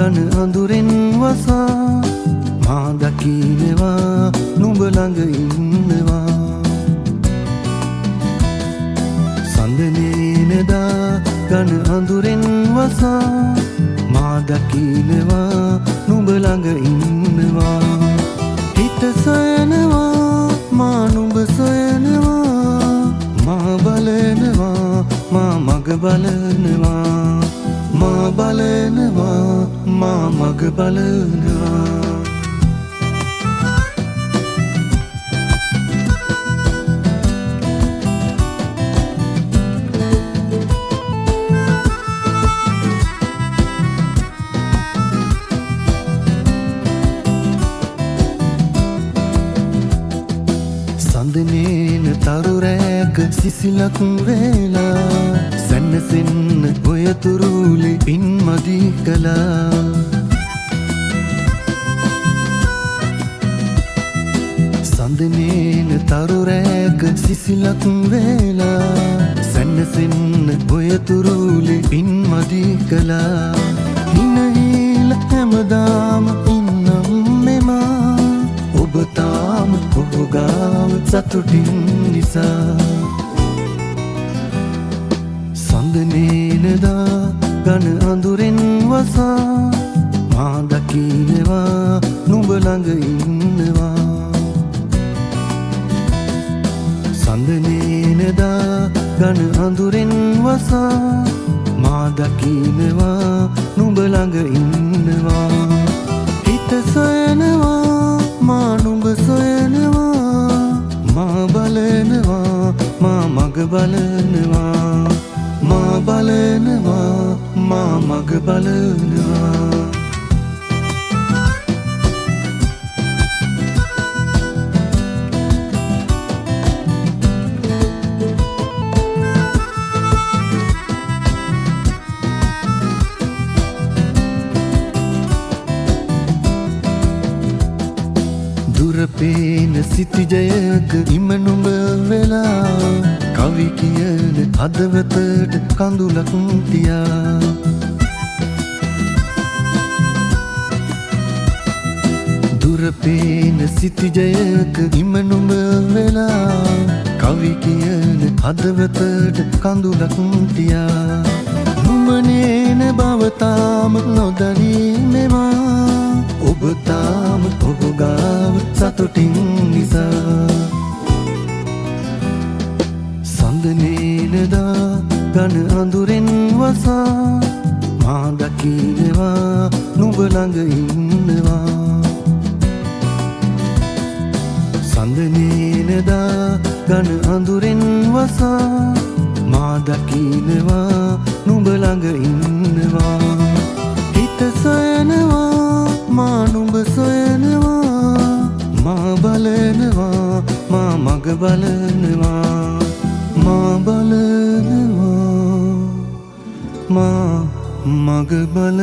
ගන අඳුරෙන් වසා මා දකිනවා නුඹ ළඟ ඉන්නවා සඳනේනදා ගන අඳුරෙන් වසා මා දකිනවා නුඹ ළඟ ඉන්නවා හිත සොයනවා මා නුඹ සොයනවා මා බලනවා මා මග බලනවා මා බලනවා මා මග බලනවා සඳනේන තරු රැක සිසිලක් වේලා සැනසෙන්න ඔය තුරුලි පින් මදි කළා සඳනේන තරු රැක සිසිලක් වේලා සැනසෙන්න ඔය තුරුලි පින් මදි කළා හිනහිල හැමදාම ඉන්නම් මෙමා ඔබ තාම ඔබ ගාව සතුටින් නිසා සඳනේනදා ගන අඳුරෙන් වසා මා දකිනවා නුඹ ළඟ ඉන්නවා සඳනේනදා ගන අඳුරෙන් වසා මා දකිනවා නුඹ ළඟ ඉන්නවා හිත සොයනවා මා නුඹ සොයනවා මා බලනවා මා මග බලනවා මා බලනවා මා මග බලනවා දුර පේන සිතිජයක ඉම නුඹ වෙලා කවි කියන හදවතට කඳුලක් තියා දුර පේන සිතිජයක ඉම නුඹ වෙලා කවි කියන හදවතට කඳුලක් තියා නුඹ නේන බව තාම නොදනී මෙමා ඔබ තාම ඔබ ගාව සතුටින් නිසා සඳනේනදා ගන අඳුරෙන් වසා මා දකිනවා නුඹ ළඟ ඉන්නවා සඳනේනදා ගන අඳුරෙන් වසා මා දකිනවා නුඹ ළඟ ඉන්නවා හිත සොයනවා මා නුඹ සොයනවා මා බලනවා මා මග බලනවා මා බලනවා මා මග බලනවා